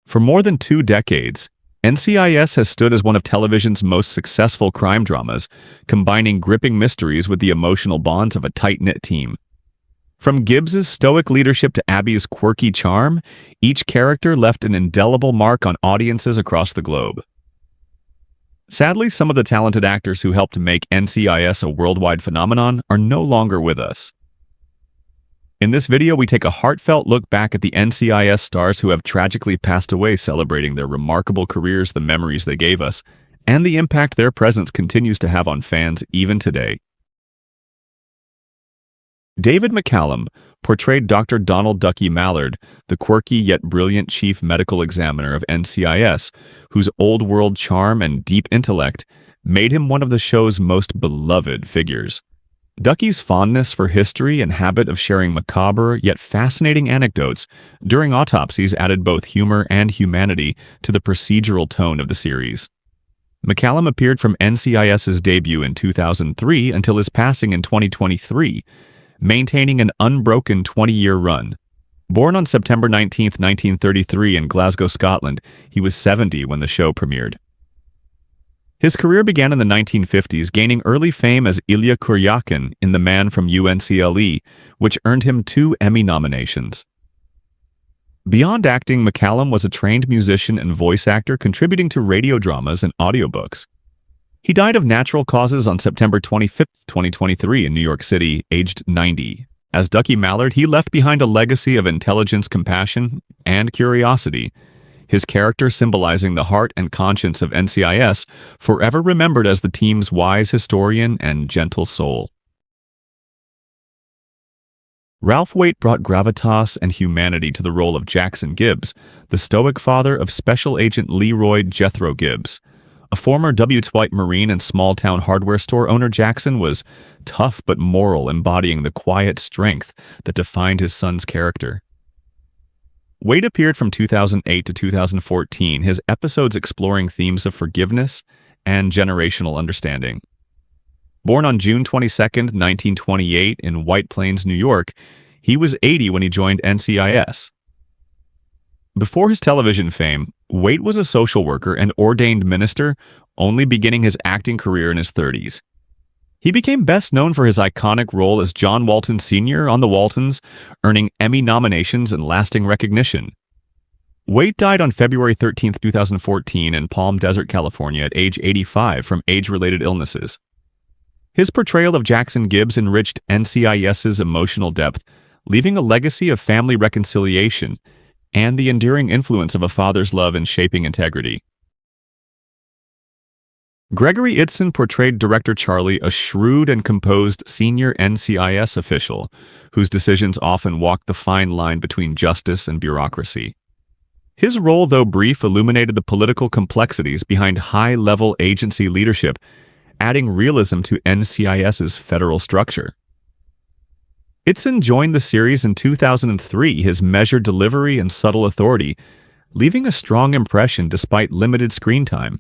For more than 2 decades, NCIS has stood as one of television's most successful crime dramas, combining gripping mysteries with the emotional bonds of a tight-knit team. From Gibbs's stoic leadership to Abby's quirky charm, each character left an indelible mark on audiences across the globe. Sadly, some of the talented actors who helped make NCIS a worldwide phenomenon are no longer with us. In this video, we take a heartfelt look back at the NCIS stars who have tragically passed away, celebrating their remarkable careers, the memories they gave us, and the impact their presence continues to have on fans even today. David McCallum portrayed Dr. Donald Ducky Mallard, the quirky yet brilliant chief medical examiner of NCIS, whose old-world charm and deep intellect made him one of the show's most beloved figures. Ducky's fondness for history and habit of sharing macabre yet fascinating anecdotes during autopsies added both humor and humanity to the procedural tone of the series. McCallum appeared from NCIS's debut in 2003 until his passing in 2023, maintaining an unbroken 20-year run. Born on September 19, 1933 in Glasgow, Scotland, he was 70 when the show premiered. His career began in the 1950s, gaining early fame as Ilya Kuryakin in The Man from UNCLE, which earned him 2 Emmy nominations. Beyond acting, McCallum was a trained musician and voice actor, contributing to radio dramas and audiobooks. He died of natural causes on September 25, 2023 in New York City, aged 90. As Ducky Mallard, he left behind a legacy of intelligence, compassion, and curiosity, his character symbolizing the heart and conscience of NCIS, forever remembered as the team's wise historian and gentle soul. Ralph Waite brought gravitas and humanity to the role of Jackson Gibbs, the stoic father of Special Agent Leroy Jethro Gibbs. A former W-2 Marine and small-town hardware store owner, Jackson was tough but moral, embodying the quiet strength that defined his son's character. Waite appeared from 2008 to 2014, his episodes exploring themes of forgiveness and generational understanding. Born on June 22, 1928 in White Plains, New York, he was 80 when he joined NCIS. Before his television fame, Waite was a social worker and ordained minister, only beginning his acting career in his 30s. He became best known for his iconic role as John Walton Sr. on The Waltons, earning Emmy nominations and lasting recognition. Waite died on February 13, 2014 in Palm Desert, California at age 85 from age-related illnesses. His portrayal of Jackson Gibbs enriched NCIS's emotional depth, leaving a legacy of family reconciliation and the enduring influence of a father's love in shaping integrity. Gregory Itzin portrayed Director Charlie, a shrewd and composed senior NCIS official, whose decisions often walked the fine line between justice and bureaucracy. His role, though brief, illuminated the political complexities behind high-level agency leadership, adding realism to NCIS's federal structure. Itzin joined the series in 2003, his measured delivery and subtle authority, leaving a strong impression despite limited screen time.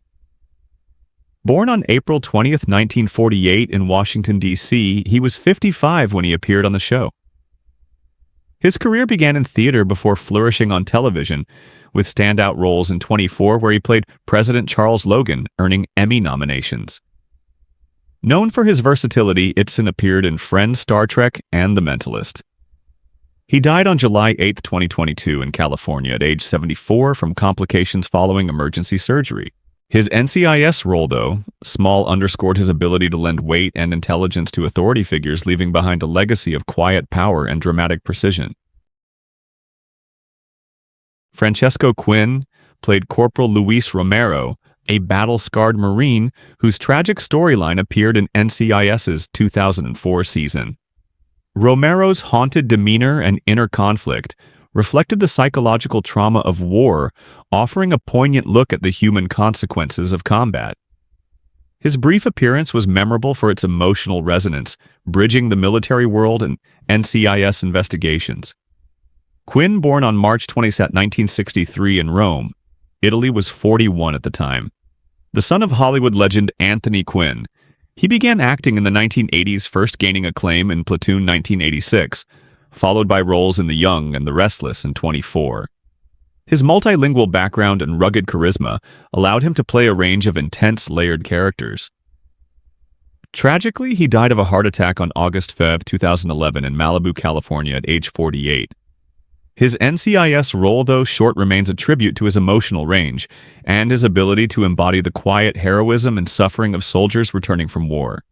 Born on April 20, 1948 in Washington, D.C., he was 55 when he appeared on the show. His career began in theater before flourishing on television, with standout roles in 24 where he played President Charles Logan, earning Emmy nominations. Known for his versatility, Itzin appeared in Friends, Star Trek, and The Mentalist. He died on July 8, 2022 in California at age 74 from complications following emergency surgery. His NCIS role, though, small, underscored his ability to lend weight and intelligence to authority figures, leaving behind a legacy of quiet power and dramatic precision. Francesco Quinn played Corporal Luis Romero, a battle-scarred Marine whose tragic storyline appeared in NCIS's 2004 season. Romero's haunted demeanor and inner conflict reflected the psychological trauma of war, offering a poignant look at the human consequences of combat. His brief appearance was memorable for its emotional resonance, bridging the military world and NCIS investigations. Quinn, born on March 20, 1963 in Rome, Italy, was 41 at the time. The son of Hollywood legend Anthony Quinn, he began acting in the 1980s, first gaining acclaim in Platoon 1986, followed by roles in The Young and the Restless in 24. His multilingual background and rugged charisma allowed him to play a range of intense, layered characters. Tragically, he died of a heart attack on August 2011 in Malibu, California at age 48. His NCIS role, though short, remains a tribute to his emotional range and his ability to embody the quiet heroism and suffering of soldiers returning from war.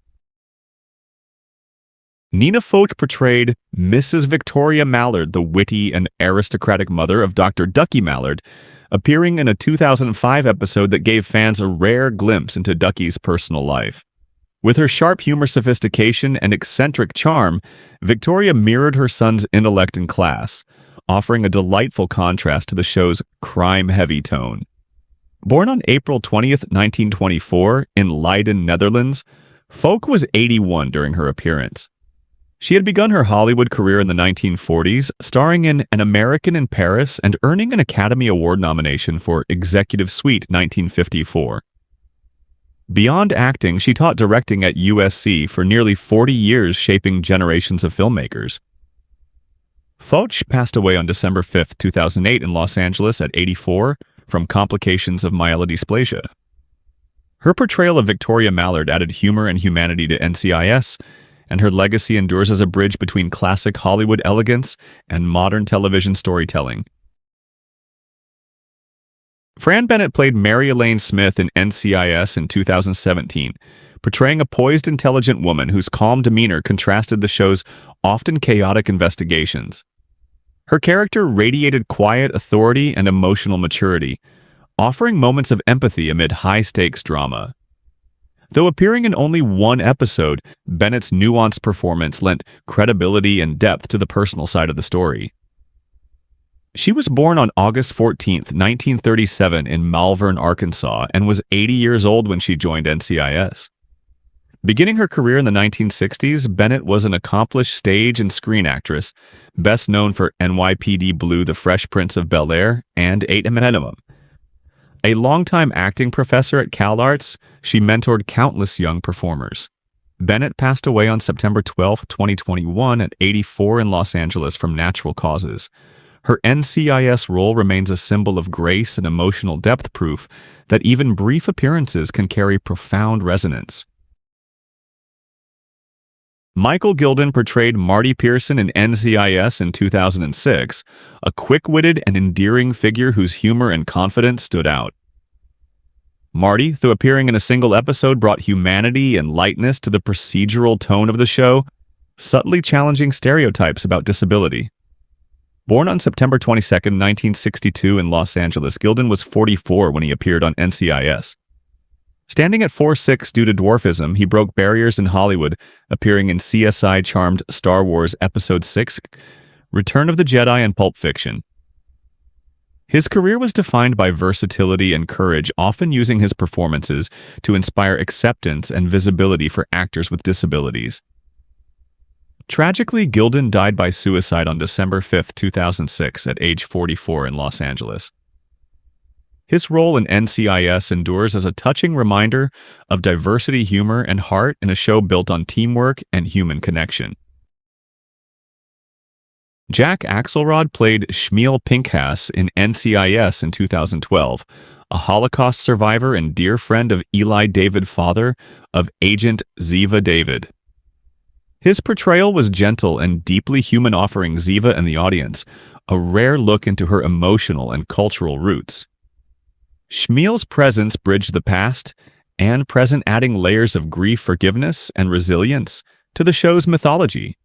Nina Foch portrayed Mrs. Victoria Mallard, the witty and aristocratic mother of Dr. Ducky Mallard, appearing in a 2005 episode that gave fans a rare glimpse into Ducky's personal life. With her sharp humor, sophistication, and eccentric charm, Victoria mirrored her son's intellect and class, offering a delightful contrast to the show's crime-heavy tone. Born on April 20th, 1924, in Leiden, Netherlands, Foch was 81 during her appearance. She had begun her Hollywood career in the 1940s, starring in An American in Paris and earning an Academy Award nomination for Executive Suite 1954. Beyond acting, she taught directing at USC for nearly 40 years, shaping generations of filmmakers. Foch passed away on December 5, 2008 in Los Angeles at 84 from complications of myelodysplasia. Her portrayal of Victoria Mallard added humor and humanity to NCIS, and her legacy endures as a bridge between classic Hollywood elegance and modern television storytelling. Fran Bennett played Mary Elaine Smith in NCIS in 2017, portraying a poised, intelligent woman whose calm demeanor contrasted the show's often chaotic investigations. Her character radiated quiet authority and emotional maturity, offering moments of empathy amid high-stakes drama. Though appearing in only one episode, Bennett's nuanced performance lent credibility and depth to the personal side of the story. She was born on August 14, 1937 in Malvern, Arkansas, and was 80 years old when she joined NCIS. Beginning her career in the 1960s, Bennett was an accomplished stage and screen actress, best known for NYPD Blue, The Fresh Prince of Bel-Air, and 8 Minimum. A longtime acting professor at CalArts, she mentored countless young performers. Bennett passed away on September 12, 2021 at 84 in Los Angeles from natural causes. Her NCIS role remains a symbol of grace and emotional depth, proof that even brief appearances can carry profound resonance. Michael Gilden portrayed Marty Pearson in NCIS in 2006, a quick-witted and endearing figure whose humor and confidence stood out. Marty, though appearing in a single episode, brought humanity and lightness to the procedural tone of the show, subtly challenging stereotypes about disability. Born on September 22, 1962 in Los Angeles, Gilden was 44 when he appeared on NCIS. Standing at 4'6" due to dwarfism, he broke barriers in Hollywood, appearing in CSI charmed Star Wars Episode VI, Return of the Jedi, and Pulp Fiction. His career was defined by versatility and courage, often using his performances to inspire acceptance and visibility for actors with disabilities. Tragically, Gilden died by suicide on December 5, 2006, at age 44 in Los Angeles. His role in NCIS endures as a touching reminder of diversity, humor, and heart in a show built on teamwork and human connection. Jack Axelrod played Shmuel Pinkhas in NCIS in 2012, a Holocaust survivor and dear friend of Eli David, father of Agent Ziva David. His portrayal was gentle and deeply human, offering Ziva and the audience a rare look into her emotional and cultural roots. Shmuel's presence bridged the past and present, adding layers of grief, forgiveness, and resilience to the show's mythology.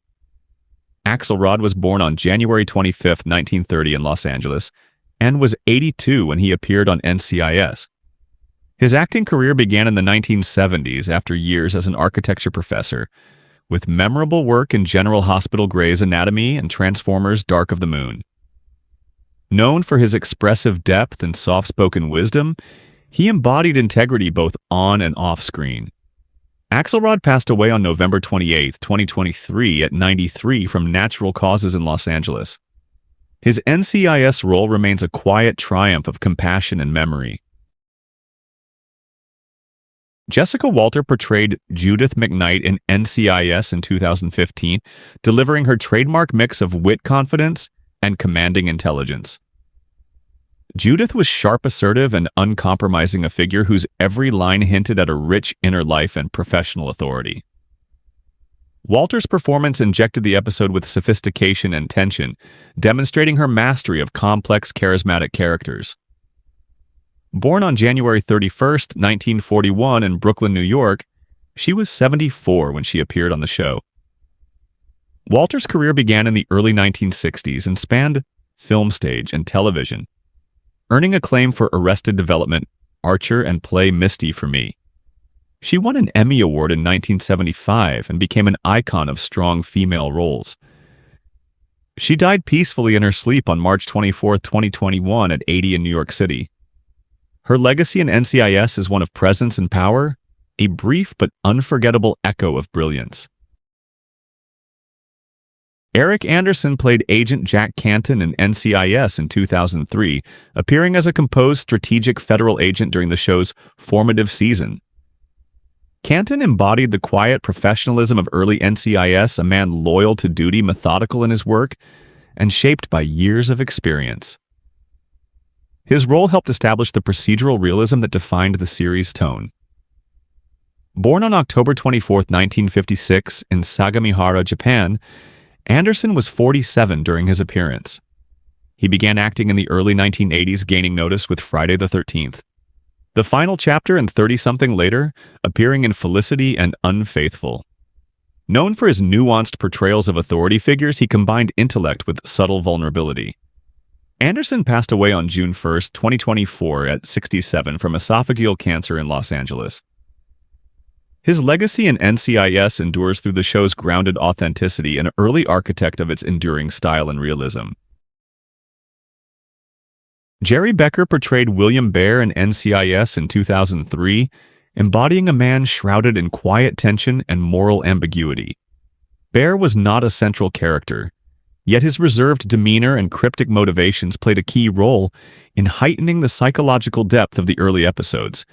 Axelrod was born on January 25, 1930 in Los Angeles, and was 82 when he appeared on NCIS. His acting career began in the 1970s after years as an architecture professor, with memorable work in General Hospital Grey's Anatomy and Transformers: Dark of the Moon. Known for his expressive depth and soft-spoken wisdom, he embodied integrity both on and off screen. Axelrod passed away on November 28, 2023 at 93 from natural causes in Los Angeles. His NCIS role remains a quiet triumph of compassion and memory. Jessica Walter portrayed Judith McKnight in NCIS in 2015, delivering her trademark mix of wit, confidence, and commanding intelligence. Judith was sharp, assertive, and uncompromising, a figure whose every line hinted at a rich inner life and professional authority. Walter's performance injected the episode with sophistication and tension, demonstrating her mastery of complex, charismatic characters. Born on January 31, 1941 in Brooklyn, New York, she was 74 when she appeared on the show. Walter's career began in the early 1960s and spanned film, stage, and television, earning acclaim for Arrested Development, Archer, and Play Misty for Me. She won an Emmy Award in 1975 and became an icon of strong female roles. She died peacefully in her sleep on March 24, 2021 at 80 in New York City. Her legacy in NCIS is one of presence and power, a brief but unforgettable echo of brilliance. Eric Anderson played Agent Jack Canton in NCIS in 2003, appearing as a composed strategic federal agent during the show's formative season. Canton embodied the quiet professionalism of early NCIS, a man loyal to duty, methodical in his work, and shaped by years of experience. His role helped establish the procedural realism that defined the series' tone. Born on October 24, 1956, in Sagamihara, Japan, Anderson was 47 during his appearance. He began acting in the early 1980s, gaining notice with Friday the 13th. The final chapter and 30-something later, appearing in Felicity and Unfaithful. Known for his nuanced portrayals of authority figures, he combined intellect with subtle vulnerability. Anderson passed away on June 1, 2024 at 67 from esophageal cancer in Los Angeles. His legacy in NCIS endures through the show's grounded authenticity, an early architect of its enduring style and realism. Jerry Becker portrayed William Bear in NCIS in 2003, embodying a man shrouded in quiet tension and moral ambiguity. Bear was not a central character, yet his reserved demeanor and cryptic motivations played a key role in heightening the psychological depth of the early episodes.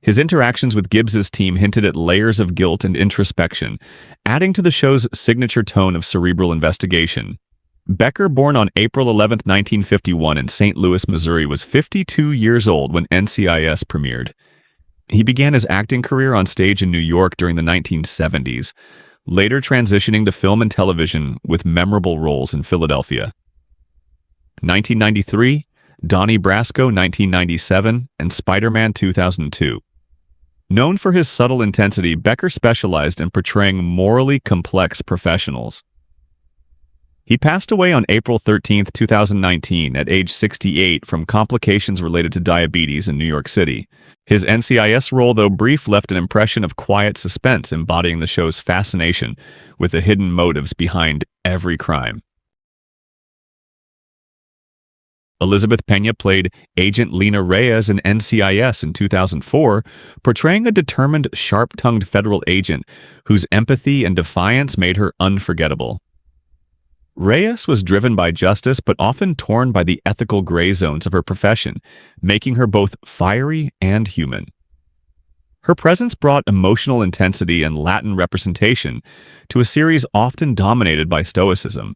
His interactions with Gibbs's team hinted at layers of guilt and introspection, adding to the show's signature tone of cerebral investigation. Becker, born on April 11, 1951 in St. Louis, Missouri, was 52 years old when NCIS premiered. He began his acting career on stage in New York during the 1970s, later transitioning to film and television with memorable roles in Philadelphia. 1993, Donnie Brasco, 1997, and Spider-Man 2002. Known for his subtle intensity, Becker specialized in portraying morally complex professionals. He passed away on April 13, 2019, at age 68 from complications related to diabetes in New York City. His NCIS role, though brief, left an impression of quiet suspense, embodying the show's fascination with the hidden motives behind every crime. Elizabeth Pena played Agent Lena Reyes in NCIS in 2004, portraying a determined, sharp-tongued federal agent whose empathy and defiance made her unforgettable. Reyes was driven by justice but often torn by the ethical gray zones of her profession, making her both fiery and human. Her presence brought emotional intensity and Latin representation to a series often dominated by stoicism.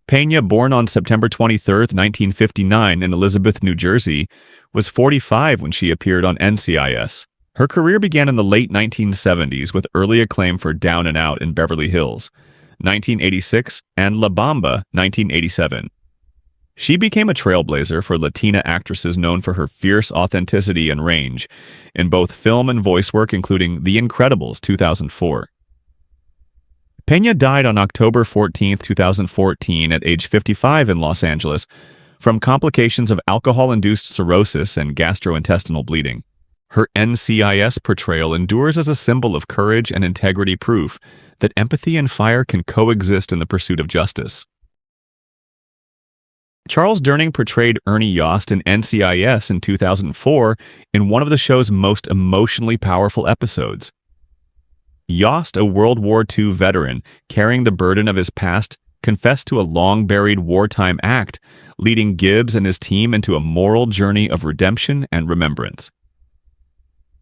Pena, born on September 23, 1959 in Elizabeth, New Jersey, was 45 when she appeared on NCIS. Her career began in the late 1970s with early acclaim for Down and Out in Beverly Hills, 1986, and La Bamba, 1987. She became a trailblazer for Latina actresses known for her fierce authenticity and range in both film and voice work, including The Incredibles, 2004. Pena died on October 14, 2014, at age 55 in Los Angeles from complications of alcohol-induced cirrhosis and gastrointestinal bleeding. Her NCIS portrayal endures as a symbol of courage and integrity, proof that empathy and fire can coexist in the pursuit of justice. Charles Durning portrayed Ernie Yost in NCIS in 2004 in one of the show's most emotionally powerful episodes. Yost, a World War II veteran carrying the burden of his past, confessed to a long-buried wartime act, leading Gibbs and his team into a moral journey of redemption and remembrance.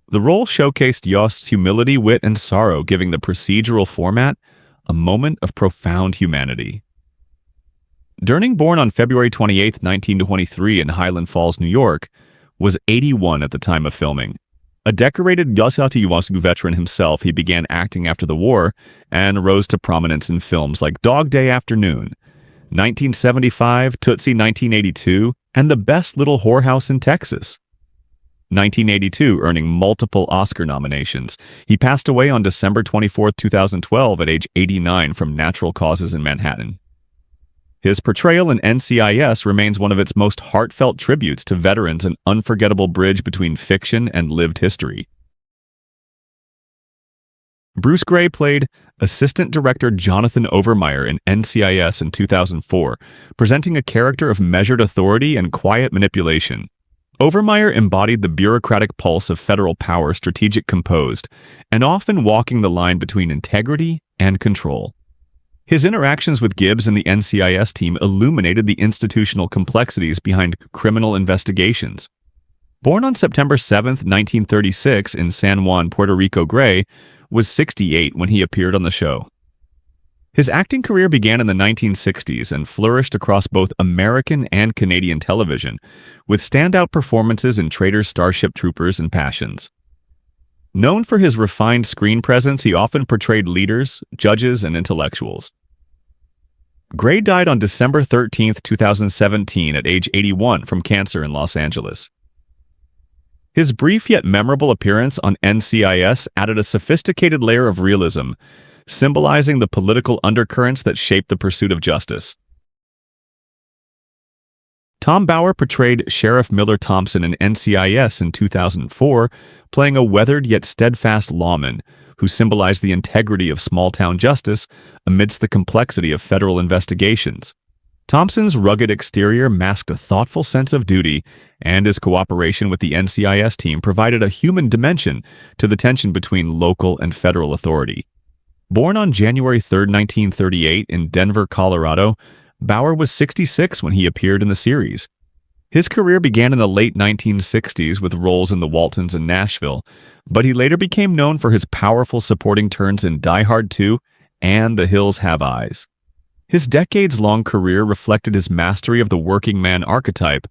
The role showcased Yost's humility, wit, and sorrow, giving the procedural format a moment of profound humanity. Born on February 28, 1923 in Highland Falls, New York, was 81 at the time of filming. A decorated Yosati veteran himself, he began acting after the war and rose to prominence in films like Dog Day Afternoon, 1975, Tootsie 1982, and The Best Little Whorehouse in Texas. 1982, earning multiple Oscar nominations. He passed away on December 24, 2012 at age 89 from natural causes in Manhattan. His portrayal in NCIS remains one of its most heartfelt tributes to veterans, an unforgettable bridge between fiction and lived history. Bruce Gray played Assistant Director Jonathan Overmeyer in NCIS in 2004, presenting a character of measured authority and quiet manipulation. Overmeyer embodied the bureaucratic pulse of federal power, strategic, composed, and often walking the line between integrity and control. His interactions with Gibbs and the NCIS team illuminated the institutional complexities behind criminal investigations. Born on September 7, 1936 in San Juan, Puerto Rico, Gray was 68 when he appeared on the show. His acting career began in the 1960s and flourished across both American and Canadian television, with standout performances in Traitors, Starship Troopers, and Passions. Known for his refined screen presence, he often portrayed leaders, judges, and intellectuals. Gray died on December 13, 2017 at age 81 from cancer in Los Angeles. His brief yet memorable appearance on NCIS added a sophisticated layer of realism, symbolizing the political undercurrents that shaped the pursuit of justice. Tom Bauer portrayed Sheriff Miller Thompson in NCIS in 2004, playing a weathered yet steadfast lawman who symbolized the integrity of small-town justice amidst the complexity of federal investigations. Thompson's rugged exterior masked a thoughtful sense of duty, and his cooperation with the NCIS team provided a human dimension to the tension between local and federal authority. Born on January 3, 1938 in Denver, Colorado, Bauer was 66 when he appeared in the series. His career began in the late 1960s with roles in The Waltons and Nashville, but he later became known for his powerful supporting turns in Die Hard 2 and The Hills Have Eyes. His decades-long career reflected his mastery of the working man archetype,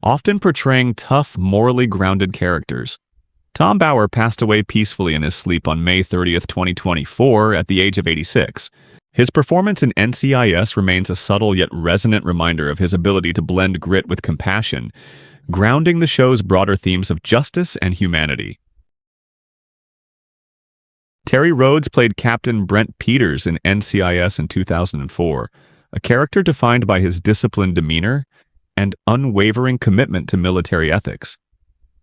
often portraying tough, morally grounded characters. Tom Bauer passed away peacefully in his sleep on May 30, 2024, at the age of 86. His performance in NCIS remains a subtle yet resonant reminder of his ability to blend grit with compassion, grounding the show's broader themes of justice and humanity. Terry Rhodes played Captain Brent Peters in NCIS in 2004, a character defined by his disciplined demeanor and unwavering commitment to military ethics.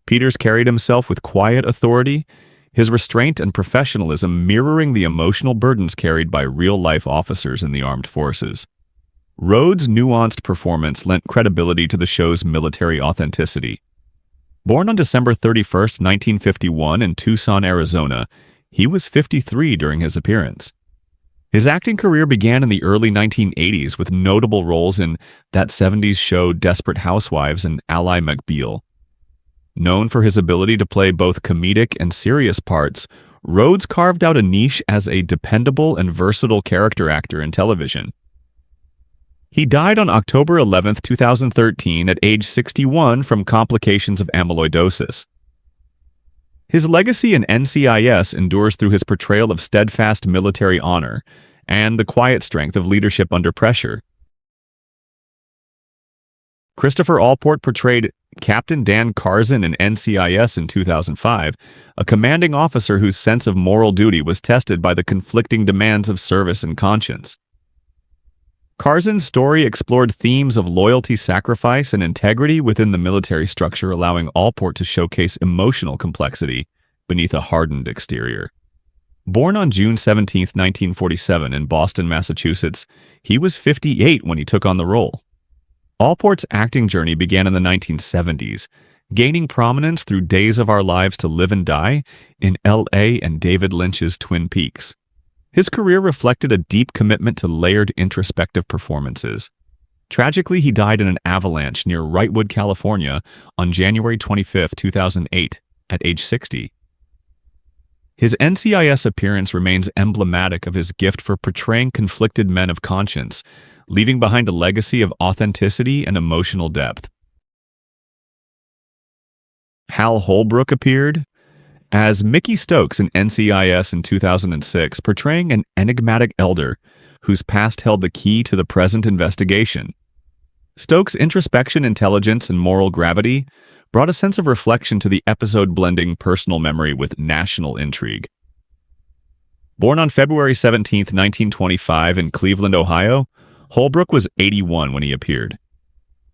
Peters carried himself with quiet authority, his restraint and professionalism mirroring the emotional burdens carried by real-life officers in the armed forces. Rhodes' nuanced performance lent credibility to the show's military authenticity. Born on December 31, 1951 in Tucson, Arizona, he was 53 during his appearance. His acting career began in the early 1980s with notable roles in That 70s Show Desperate Housewives and Ally McBeal. Known for his ability to play both comedic and serious parts, Rhodes carved out a niche as a dependable and versatile character actor in television. He died on October 11, 2013 at age 61 from complications of amyloidosis. His legacy in NCIS endures through his portrayal of steadfast military honor and the quiet strength of leadership under pressure. Christopher Allport portrayed Captain Dan Carzon in NCIS in 2005, a commanding officer whose sense of moral duty was tested by the conflicting demands of service and conscience. Carzon's story explored themes of loyalty, sacrifice, and integrity within the military structure, allowing Allport to showcase emotional complexity beneath a hardened exterior. Born on June 17, 1947 in Boston, Massachusetts, he was 58 when he took on the role. Allport's acting journey began in the 1970s, gaining prominence through Days of Our Lives to Live and Die in L.A. and David Lynch's Twin Peaks. His career reflected a deep commitment to layered, introspective performances. Tragically, he died in an avalanche near Wrightwood, California on January 25, 2008, at age 60. His NCIS appearance remains emblematic of his gift for portraying conflicted men of conscience, leaving behind a legacy of authenticity and emotional depth. Hal Holbrook appeared as Mickey Stokes in NCIS in 2006, portraying an enigmatic elder whose past held the key to the present investigation. Stokes' introspection, intelligence, and moral gravity brought a sense of reflection to the episode, blending personal memory with national intrigue. Born on February 17, 1925 in Cleveland, Ohio, Holbrook was 81 when he appeared.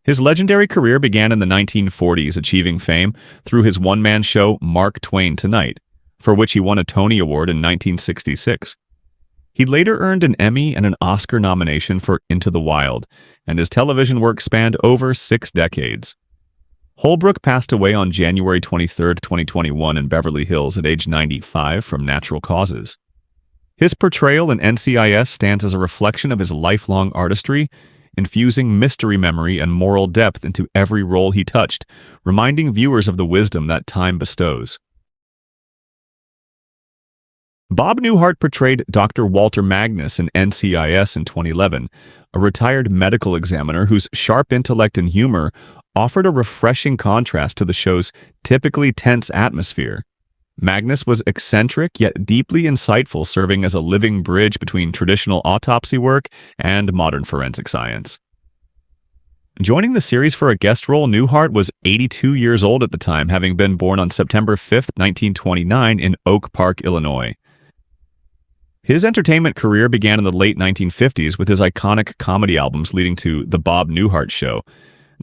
His legendary career began in the 1940s, achieving fame through his one-man show Mark Twain Tonight, for which he won a Tony Award in 1966. He later earned an Emmy and an Oscar nomination for Into the Wild, and his television work spanned over 6 decades. Holbrook passed away on January 23, 2021 in Beverly Hills at age 95 from natural causes. His portrayal in NCIS stands as a reflection of his lifelong artistry, infusing mystery, memory, and moral depth into every role he touched, reminding viewers of the wisdom that time bestows. Bob Newhart portrayed Dr. Walter Magnus in NCIS in 2011, a retired medical examiner whose sharp intellect and humor offered a refreshing contrast to the show's typically tense atmosphere. Magnus was eccentric yet deeply insightful, serving as a living bridge between traditional autopsy work and modern forensic science. Joining the series for a guest role, Newhart was 82 years old at the time, having been born on September 5, 1929 in Oak Park, Illinois. His entertainment career began in the late 1950s with his iconic comedy albums leading to The Bob Newhart Show,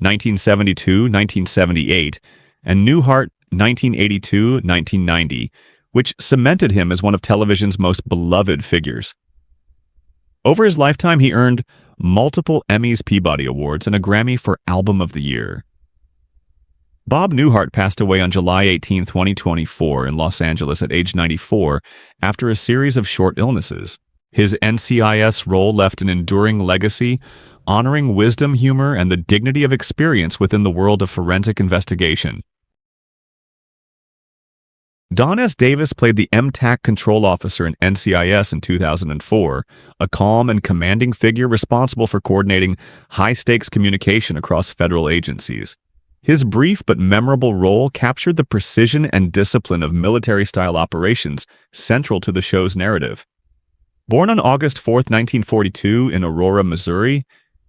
1972-1978, and Newhart 1982-1990, which cemented him as one of television's most beloved figures. Over his lifetime, he earned multiple Emmys, Peabody Awards, and a Grammy for Album of the Year. Bob Newhart passed away on July 18, 2024 in Los Angeles at age 94 after a series of short illnesses. His NCIS role left an enduring legacy, honoring wisdom, humor, and the dignity of experience within the world of forensic investigation. Don S. Davis played the MTAC control officer in NCIS in 2004, a calm and commanding figure responsible for coordinating high-stakes communication across federal agencies. His brief but memorable role captured the precision and discipline of military-style operations central to the show's narrative. Born on August 4, 1942 in Aurora, Missouri,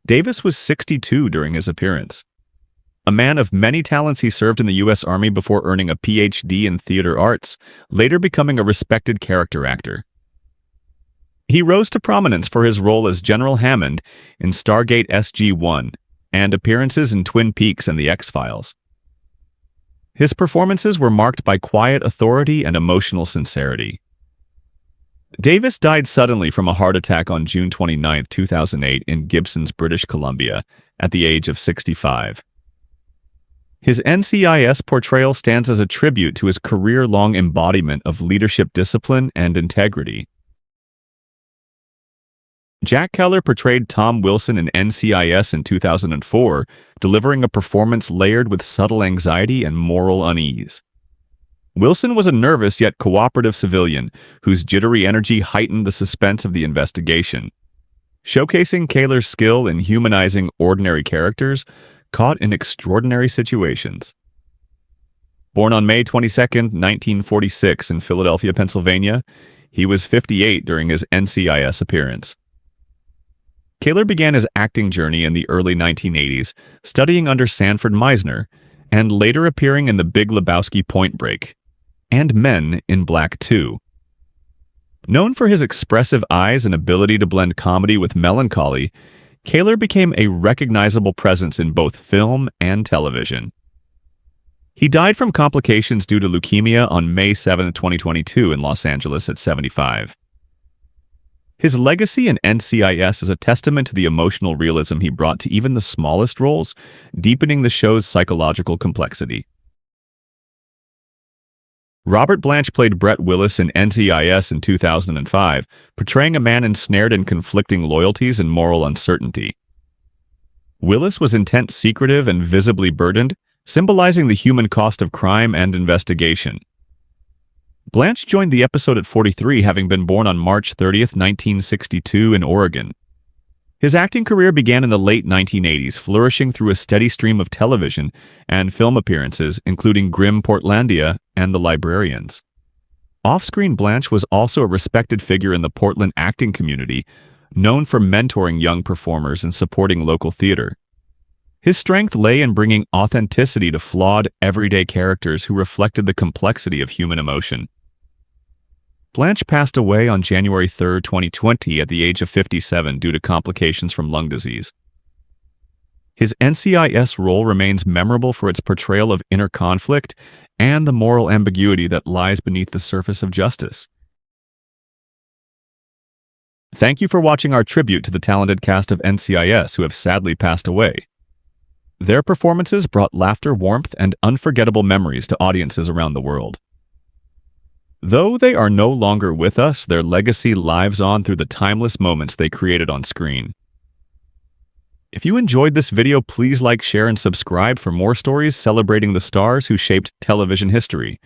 Davis was 62 during his appearance. A man of many talents, he served in the U.S. Army before earning a Ph.D. in theater arts, later becoming a respected character actor. He rose to prominence for his role as General Hammond in Stargate SG-1 and appearances in Twin Peaks and The X-Files. His performances were marked by quiet authority and emotional sincerity. Davis died suddenly from a heart attack on June 29, 2008 in Gibsons, British Columbia, at the age of 65. His NCIS portrayal stands as a tribute to his career-long embodiment of leadership discipline and integrity. Jack Keller portrayed Tom Wilson in NCIS in 2004, delivering a performance layered with subtle anxiety and moral unease. Wilson was a nervous yet cooperative civilian whose jittery energy heightened the suspense of the investigation. Showcasing Keller's skill in humanizing ordinary characters caught in extraordinary situations. Born on May 22, 1946 in Philadelphia, Pennsylvania, he was 58 during his NCIS appearance. Keller began his acting journey in the early 1980s, studying under Sanford Meisner, and later appearing in The Big Lebowski, Point Break, and Men in Black 2. Known for his expressive eyes and ability to blend comedy with melancholy, Keller became a recognizable presence in both film and television. He died from complications due to leukemia on May 7, 2022 in Los Angeles at 75. His legacy in NCIS is a testament to the emotional realism he brought to even the smallest roles, deepening the show's psychological complexity. Robert Blanche played Brett Willis in NCIS in 2005, portraying a man ensnared in conflicting loyalties and moral uncertainty. Willis was intense, secretive, and visibly burdened, symbolizing the human cost of crime and investigation. Blanche joined the episode at 43, having been born on March 30, 1962 in Oregon. His acting career began in the late 1980s, flourishing through a steady stream of television and film appearances, including Grim Portlandia and The Librarians. Off-screen, Blanche was also a respected figure in the Portland acting community, known for mentoring young performers and supporting local theater. His strength lay in bringing authenticity to flawed, everyday characters who reflected the complexity of human emotion. Blanche passed away on January 3, 2020 at the age of 57 due to complications from lung disease. His NCIS role remains memorable for its portrayal of inner conflict and the moral ambiguity that lies beneath the surface of justice. Thank you for watching our tribute to the talented cast of NCIS who have sadly passed away. Their performances brought laughter, warmth, and unforgettable memories to audiences around the world. Though they are no longer with us, their legacy lives on through the timeless moments they created on screen. If you enjoyed this video, please like, share, and subscribe for more stories celebrating the stars who shaped television history.